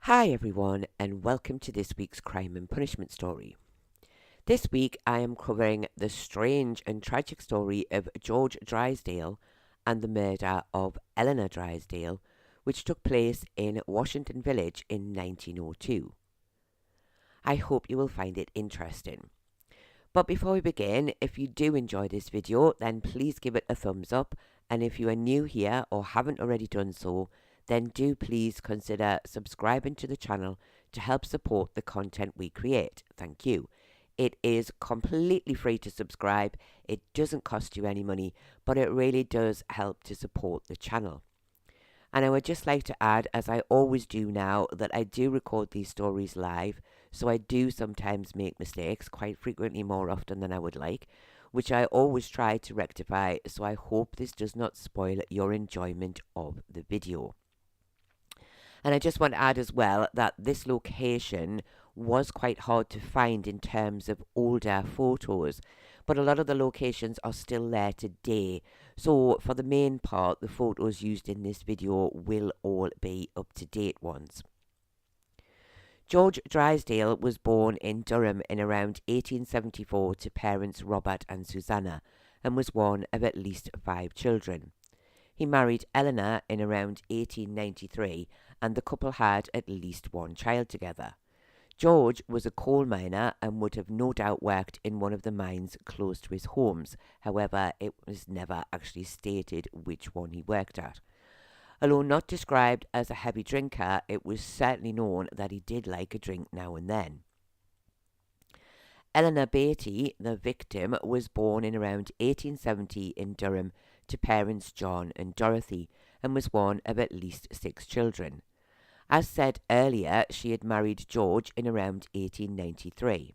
Hi everyone, and welcome to this week's Crime and Punishment story. This week I am covering the strange and tragic story of George Drysdale and the murder of Eleanor Drysdale, which took place in Washington Village in 1902. I hope you will find it interesting. But before we begin, if you do enjoy this video, then please give it a thumbs up, and if you are new here or haven't already done so, then do please consider subscribing to the channel to help support the content we create. Thank you. It is completely free to subscribe. It doesn't cost you any money, but it really does help to support the channel. And I would just like to add, as I always do now, that I do record these stories live, so I do sometimes make mistakes, quite frequently more often than I would like, which I always try to rectify, so I hope this does not spoil your enjoyment of the video. And I just want to add as well that this location was quite hard to find in terms of older photos, but a lot of the locations are still there today. So for the main part, the photos used in this video will all be up-to-date ones. George Drysdale was born in Durham in around 1874 to parents Robert and Susanna, and was one of at least 5 children. He married Eleanor in around 1893, and the couple had at least 1 child together. George was a coal miner and would have no doubt worked in one of the mines close to his homes. However, it was never actually stated which one he worked at. Although not described as a heavy drinker, it was certainly known that he did like a drink now and then. Eleanor Beatty, the victim, was born in around 1870 in Durham to parents John and Dorothy, and was one of at least 6 children. As said earlier, she had married George in around 1893.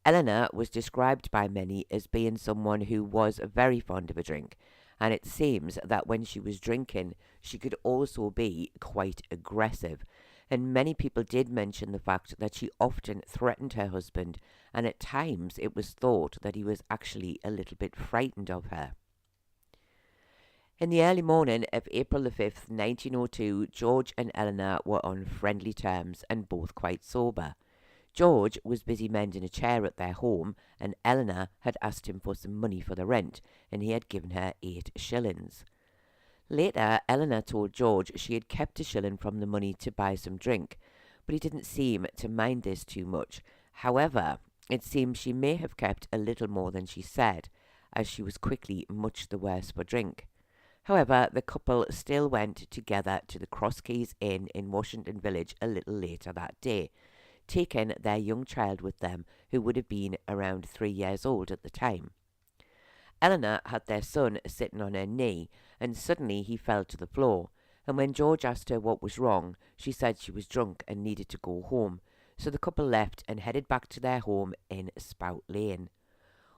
Eleanor was described by many as being someone who was very fond of a drink, and it seems that when she was drinking, she could also be quite aggressive, and many people did mention the fact that she often threatened her husband, and at times it was thought that he was actually a little bit frightened of her. In the early morning of April the 5th, 1902, George and Eleanor were on friendly terms and both quite sober. George was busy mending a chair at their home, and Eleanor had asked him for some money for the rent, and he had given her 8 shillings. Later, Eleanor told George she had kept a shilling from the money to buy some drink, but he didn't seem to mind this too much. However, it seems she may have kept a little more than she said, as she was quickly much the worse for drink. However, the couple still went together to the Cross Keys Inn in Washington Village a little later that day, taking their young child with them, who would have been around 3 years old at the time. Eleanor had their son sitting on her knee, and suddenly he fell to the floor, and when George asked her what was wrong, she said she was drunk and needed to go home, so the couple left and headed back to their home in Spout Lane.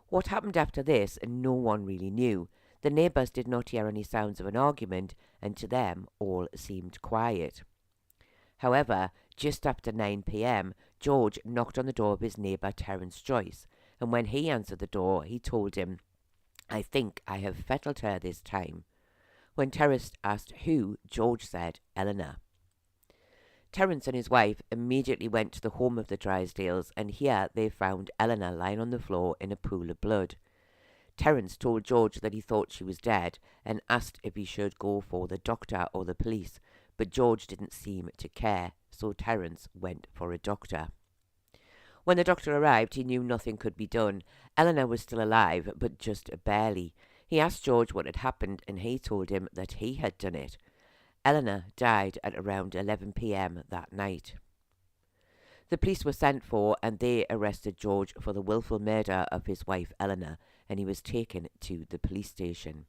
What happened after this, no one really knew. The neighbours did not hear any sounds of an argument, and to them all seemed quiet. However, just after 9 p.m, George knocked on the door of his neighbour Terence Joyce, and when he answered the door, he told him, "I think I have fettled her this time." When Terence asked who, George said, "Eleanor." Terence and his wife immediately went to the home of the Drysdales, and here they found Eleanor lying on the floor in a pool of blood. Terence told George that he thought she was dead, and asked if he should go for the doctor or the police, but George didn't seem to care, so Terence went for a doctor. When the doctor arrived, he knew nothing could be done. Eleanor was still alive, but just barely. He asked George what had happened, and he told him that he had done it. Eleanor died at around 11 p.m. that night. The police were sent for, and they arrested George for the willful murder of his wife Eleanor, and he was taken to the police station.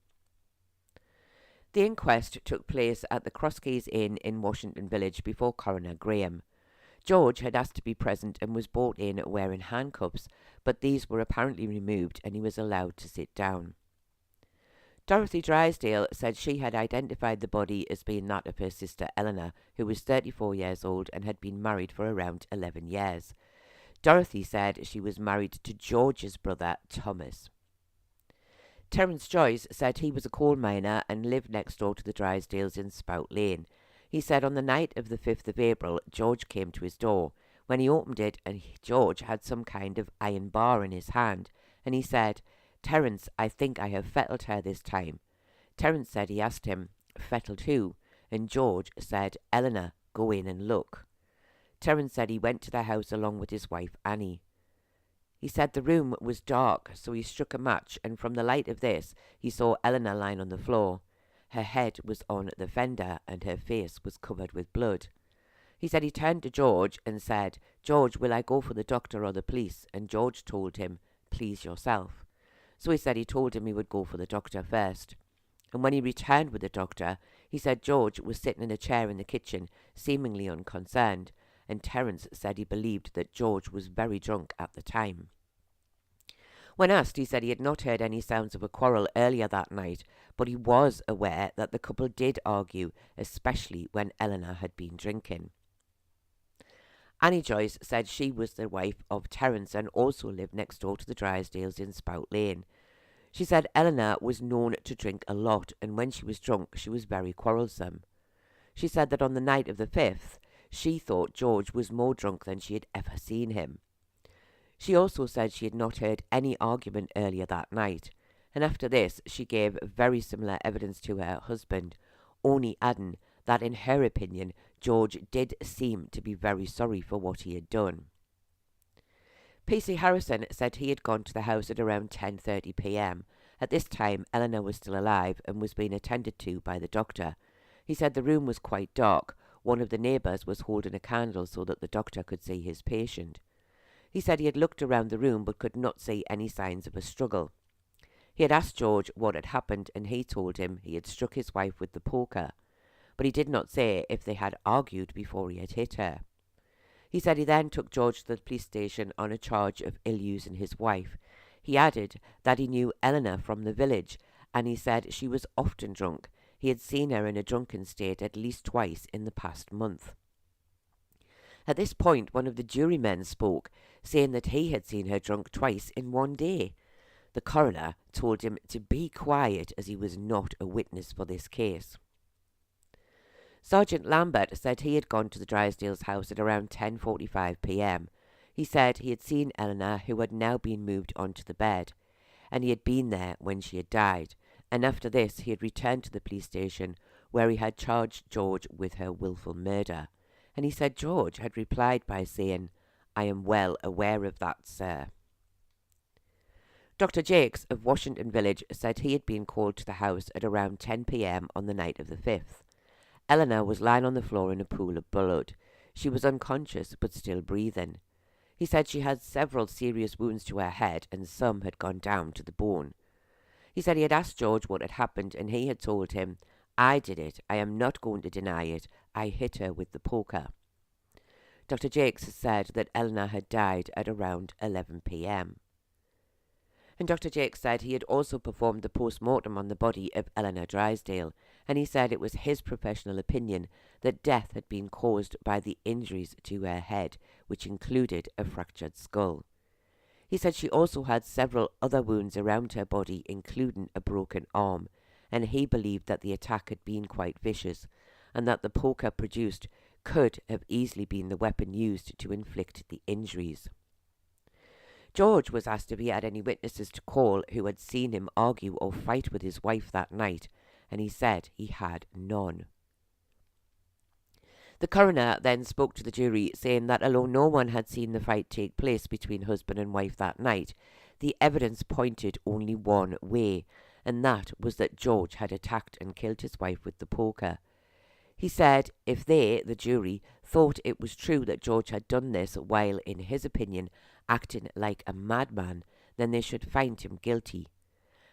The inquest took place at the Cross Keys Inn in Washington Village before Coroner Graham. George had asked to be present and was brought in wearing handcuffs, but these were apparently removed and he was allowed to sit down. Dorothy Drysdale said she had identified the body as being that of her sister Eleanor, who was 34 years old and had been married for around 11 years. Dorothy said she was married to George's brother, Thomas. Terence Joyce said he was a coal miner and lived next door to the Drysdales in Spout Lane. He said on the night of the 5th of April, George came to his door. When he opened it, George had some kind of iron bar in his hand, and he said, "Terence, I think I have fettled her this time." Terence said he asked him, "Fettled who?" And George said, "Eleanor, go in and look." Terence said he went to the house along with his wife Annie. He said the room was dark, so he struck a match, and from the light of this he saw Eleanor lying on the floor. Her head was on the fender, and her face was covered with blood. He said he turned to George and said, "George, will I go for the doctor or the police?" And George told him, "Please yourself." So he said he told him he would go for the doctor first. And when he returned with the doctor, he said George was sitting in a chair in the kitchen, seemingly unconcerned, and Terence said he believed that George was very drunk at the time. When asked, he said he had not heard any sounds of a quarrel earlier that night, but he was aware that the couple did argue, especially when Eleanor had been drinking. Annie Joyce said she was the wife of Terence and also lived next door to the Drysdales in Spout Lane. She said Eleanor was known to drink a lot, and when she was drunk she was very quarrelsome. She said that on the night of the 5th, she thought George was more drunk than she had ever seen him. She also said she had not heard any argument earlier that night, and after this she gave very similar evidence to her husband, only adding that in her opinion George did seem to be very sorry for what he had done. P.C. Harrison said he had gone to the house at around 10:30 p.m. At this time Eleanor was still alive and was being attended to by the doctor. He said the room was quite dark. One of the neighbours was holding a candle so that the doctor could see his patient. He said he had looked around the room but could not see any signs of a struggle. He had asked George what had happened, and he told him he had struck his wife with the poker, but he did not say if they had argued before he had hit her. He said he then took George to the police station on a charge of ill-using his wife. He added that he knew Eleanor from the village, and he said she was often drunk. He had seen her in a drunken state at least twice in the past month. At this point, one of the jurymen spoke, saying that he had seen her drunk twice in one day. The coroner told him to be quiet as he was not a witness for this case. Sergeant Lambert said he had gone to the Drysdales' house at around 10:45 p.m. He said he had seen Eleanor, who had now been moved onto the bed, and he had been there when she had died, and after this he had returned to the police station where he had charged George with her wilful murder, and he said George had replied by saying, "I am well aware of that, sir." Dr. Jakes of Washington Village said he had been called to the house at around 10 p.m. on the night of the 5th. Eleanor was lying on the floor in a pool of blood. She was unconscious but still breathing. He said she had several serious wounds to her head and some had gone down to the bone. He said he had asked George what had happened, and he had told him, "I did it. I am not going to deny it. I hit her with the poker." Dr. Jakes said that Eleanor had died at around 11 p.m. And Dr. Jakes said he had also performed the post-mortem on the body of Eleanor Drysdale, and he said it was his professional opinion that death had been caused by the injuries to her head, which included a fractured skull. He said she also had several other wounds around her body, including a broken arm, and he believed that the attack had been quite vicious, and that the poker produced could have easily been the weapon used to inflict the injuries. George was asked if he had any witnesses to call who had seen him argue or fight with his wife that night, and he said he had none. The coroner then spoke to the jury, saying that although no one had seen the fight take place between husband and wife that night, the evidence pointed only one way, and that was that George had attacked and killed his wife with the poker. He said if they, the jury, thought it was true that George had done this while, in his opinion, acting like a madman, then they should find him guilty.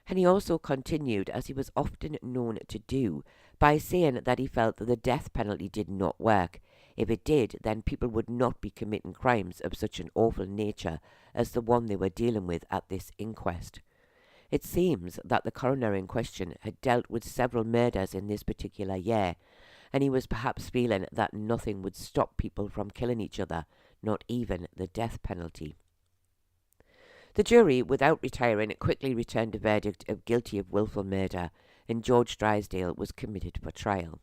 And he also continued, as he was often known to do, by saying that he felt that the death penalty did not work. If it did, then people would not be committing crimes of such an awful nature as the one they were dealing with at this inquest. It seems that the coroner in question had dealt with several murders in this particular year, and he was perhaps feeling that nothing would stop people from killing each other, not even the death penalty. The jury, without retiring, quickly returned a verdict of guilty of wilful murder, and George Drysdale was committed for trial.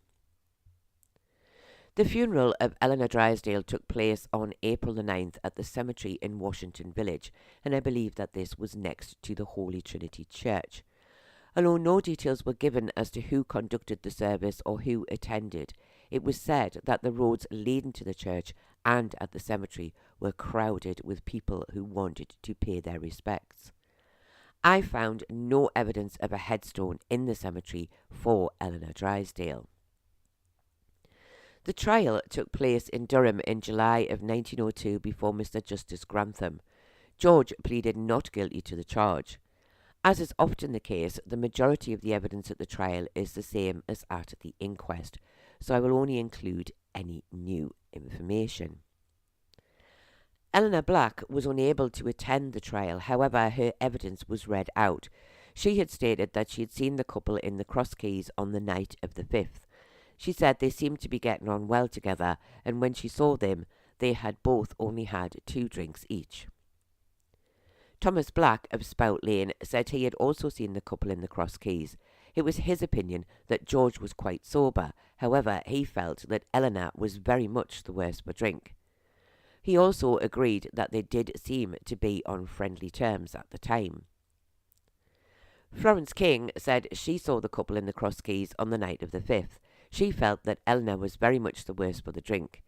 The funeral of Eleanor Drysdale took place on April the 9th at the cemetery in Washington Village, and I believe that this was next to the Holy Trinity Church. Although no details were given as to who conducted the service or who attended, it was said that the roads leading to the church and at the cemetery were crowded with people who wanted to pay their respects. I found no evidence of a headstone in the cemetery for Eleanor Drysdale. The trial took place in Durham in July of 1902 before Mr. Justice Grantham. George pleaded not guilty to the charge. As is often the case, the majority of the evidence at the trial is the same as at the inquest, so I will only include any new information. Eleanor Black was unable to attend the trial, however her evidence was read out. She had stated that she had seen the couple in the Cross Keys on the night of the 5th. She said they seemed to be getting on well together, and when she saw them, they had both only had 2 drinks each. Thomas Black of Spout Lane said he had also seen the couple in the Cross Keys. It was his opinion that George was quite sober, however he felt that Eleanor was very much the worse for drink. He also agreed that they did seem to be on friendly terms at the time. Florence King said she saw the couple in the Cross Keys on the night of the 5th. She felt that Eleanor was very much the worse for the drink.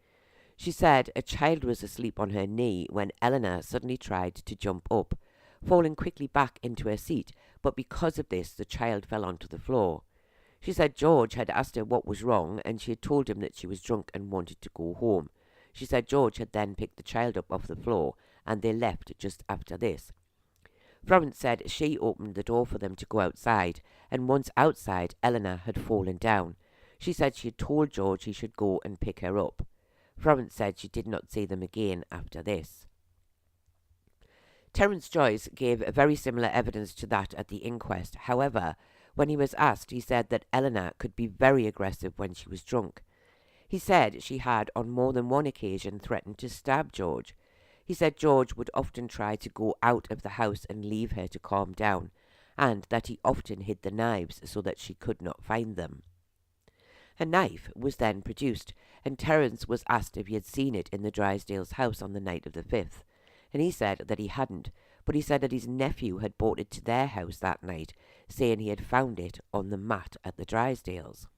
She said a child was asleep on her knee when Eleanor suddenly tried to jump up, falling quickly back into her seat, but because of this the child fell onto the floor. She said George had asked her what was wrong, and she had told him that she was drunk and wanted to go home. She said George had then picked the child up off the floor, and they left just after this. Florence said she opened the door for them to go outside, and once outside Eleanor had fallen down. She said she had told George he should go and pick her up. Florence said she did not see them again after this. Terence Joyce gave very similar evidence to that at the inquest. However, when he was asked, he said that Eleanor could be very aggressive when she was drunk. He said she had on more than one occasion threatened to stab George. He said George would often try to go out of the house and leave her to calm down, and that he often hid the knives so that she could not find them. A knife was then produced, and Terence was asked if he had seen it in the Drysdales' house on the night of the 5th, and he said that he hadn't, but he said that his nephew had brought it to their house that night, saying he had found it on the mat at the Drysdales.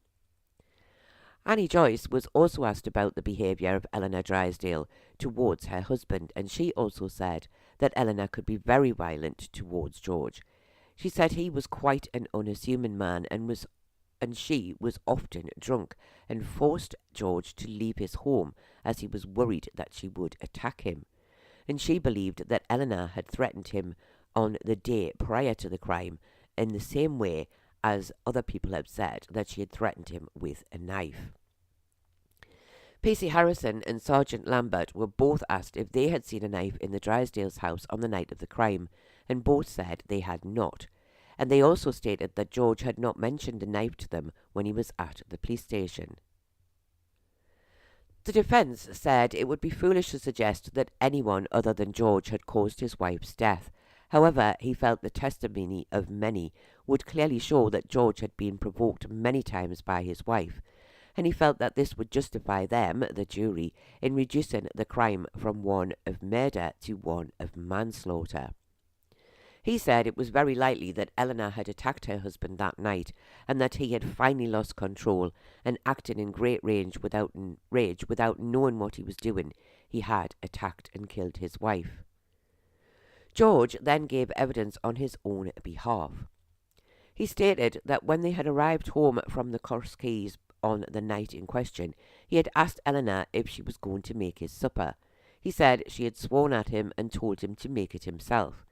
Annie Joyce was also asked about the behaviour of Eleanor Drysdale towards her husband, and she also said that Eleanor could be very violent towards George. She said he was quite an unassuming man, and she was often drunk and forced George to leave his home as he was worried that she would attack him. And she believed that Eleanor had threatened him on the day prior to the crime in the same way as other people have said that she had threatened him with a knife. P.C. Harrison and Sergeant Lambert were both asked if they had seen a knife in the Drysdales' house on the night of the crime, and both said they had not. And they also stated that George had not mentioned a knife to them when he was at the police station. The defence said it would be foolish to suggest that anyone other than George had caused his wife's death. However, he felt the testimony of many would clearly show that George had been provoked many times by his wife, and he felt that this would justify them, the jury, in reducing the crime from one of murder to one of manslaughter. He said it was very likely that Eleanor had attacked her husband that night, and that he had finally lost control, and acting in great rage without knowing what he was doing, he had attacked and killed his wife. George then gave evidence on his own behalf. He stated that when they had arrived home from the Cross Keys on the night in question, he had asked Eleanor if she was going to make his supper. He said she had sworn at him and told him to make it himself.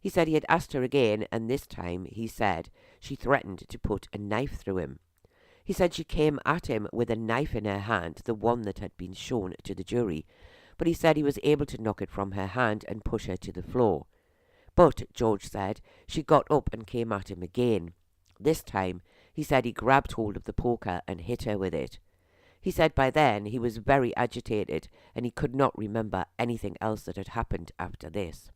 He said he had asked her again, and this time, he said, she threatened to put a knife through him. He said she came at him with a knife in her hand, the one that had been shown to the jury, but he said he was able to knock it from her hand and push her to the floor. But, George said, she got up and came at him again. This time, he said he grabbed hold of the poker and hit her with it. He said by then he was very agitated and he could not remember anything else that had happened after this.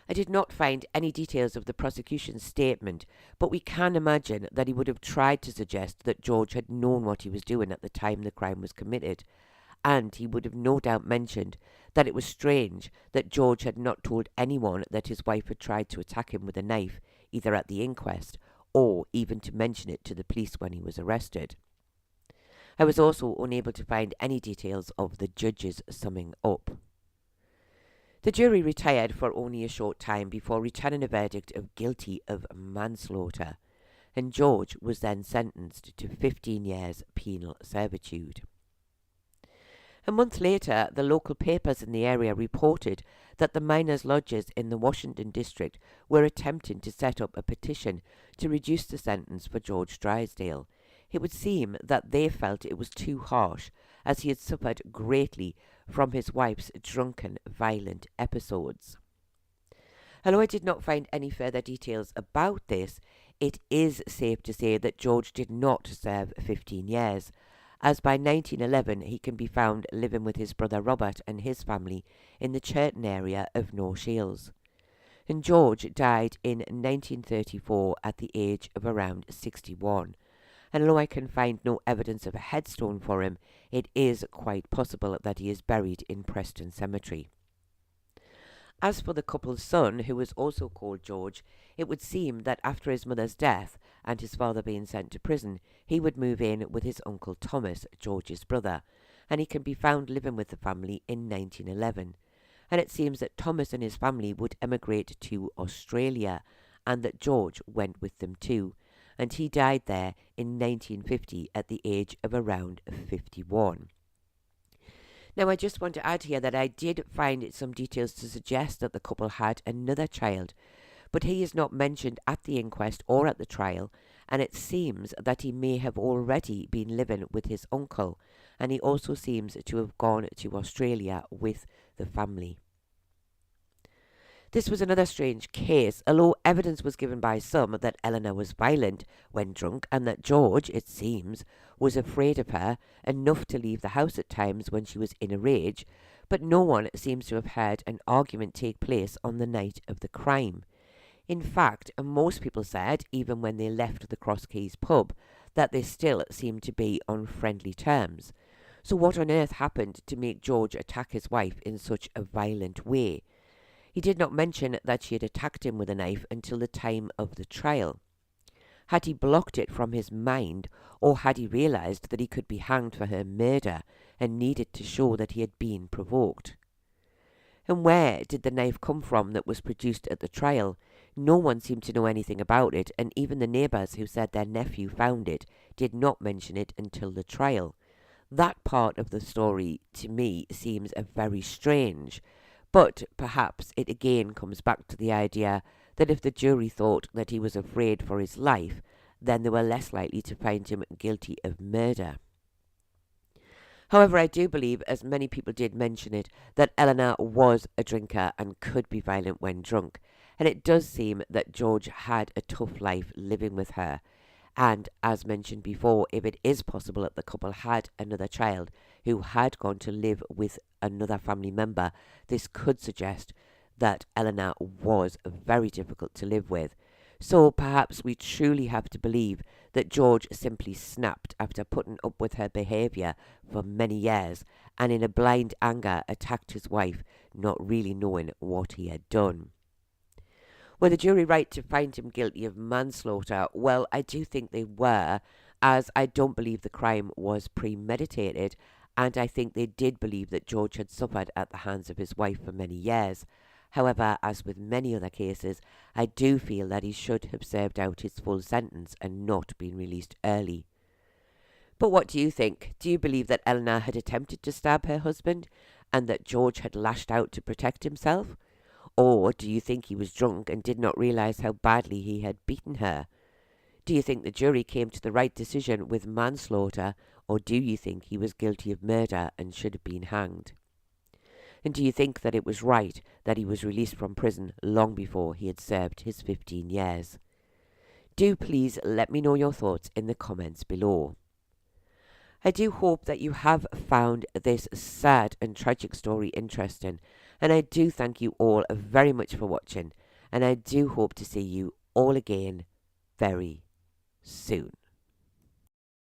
I did not find any details of the prosecution's statement, but we can imagine that he would have tried to suggest that George had known what he was doing at the time the crime was committed, and he would have no doubt mentioned that it was strange that George had not told anyone that his wife had tried to attack him with a knife, either at the inquest or even to mention it to the police when he was arrested. I was also unable to find any details of the judge's summing up. The jury retired for only a short time before returning a verdict of guilty of manslaughter, and George was then sentenced to 15 years penal servitude. A month later, the local papers in the area reported that the miners' lodges in the Washington district were attempting to set up a petition to reduce the sentence for George Drysdale. It would seem that they felt it was too harsh, as he had suffered greatly from his wife's drunken, violent episodes. Although I did not find any further details about this, it is safe to say that George did not serve 15 years, as by 1911 he can be found living with his brother Robert and his family in the Churton area of North Shields. And George died in 1934 at the age of around 61. And although I can find no evidence of a headstone for him, it is quite possible that he is buried in Preston Cemetery. As for the couple's son, who was also called George, it would seem that after his mother's death and his father being sent to prison, he would move in with his uncle Thomas, George's brother, and he can be found living with the family in 1911. And it seems that Thomas and his family would emigrate to Australia, and that George went with them too, and he died there in 1950 at the age of around 51. Now, I just want to add here that I did find some details to suggest that the couple had another child, but he is not mentioned at the inquest or at the trial, and it seems that he may have already been living with his uncle, and he also seems to have gone to Australia with the family. This was another strange case, although evidence was given by some that Eleanor was violent when drunk and that George, it seems, was afraid of her enough to leave the house at times when she was in a rage, but no one seems to have heard an argument take place on the night of the crime. In fact, most people said, even when they left the Cross Keys pub, that they still seemed to be on friendly terms. So what on earth happened to make George attack his wife in such a violent way? He did not mention that she had attacked him with a knife until the time of the trial. Had he blocked it from his mind, or had he realized that he could be hanged for her murder and needed to show that he had been provoked? And where did the knife come from that was produced at the trial? No one seemed to know anything about it, and even the neighbours who said their nephew found it did not mention it until the trial. That part of the story, to me, seems very strange. But perhaps it again comes back to the idea that if the jury thought that he was afraid for his life, then they were less likely to find him guilty of murder. However, I do believe, as many people did mention it, that Eleanor was a drinker and could be violent when drunk, and it does seem that George had a tough life living with her. And as mentioned before, if it is possible that the couple had another child who had gone to live with another family member, this could suggest that Eleanor was very difficult to live with. So perhaps we truly have to believe that George simply snapped after putting up with her behaviour for many years, and in a blind anger attacked his wife, not really knowing what he had done. Were the jury right to find him guilty of manslaughter? Well, I do think they were, as I don't believe the crime was premeditated, and I think they did believe that George had suffered at the hands of his wife for many years. However, as with many other cases, I do feel that he should have served out his full sentence and not been released early. But what do you think? Do you believe that Eleanor had attempted to stab her husband and that George had lashed out to protect himself? Or do you think he was drunk and did not realise how badly he had beaten her? Do you think the jury came to the right decision with manslaughter, or do you think he was guilty of murder and should have been hanged? And do you think that it was right that he was released from prison long before he had served his 15 years? Do please let me know your thoughts in the comments below. I do hope that you have found this sad and tragic story interesting, and I do thank you all very much for watching. and I do hope to see you all again very soon.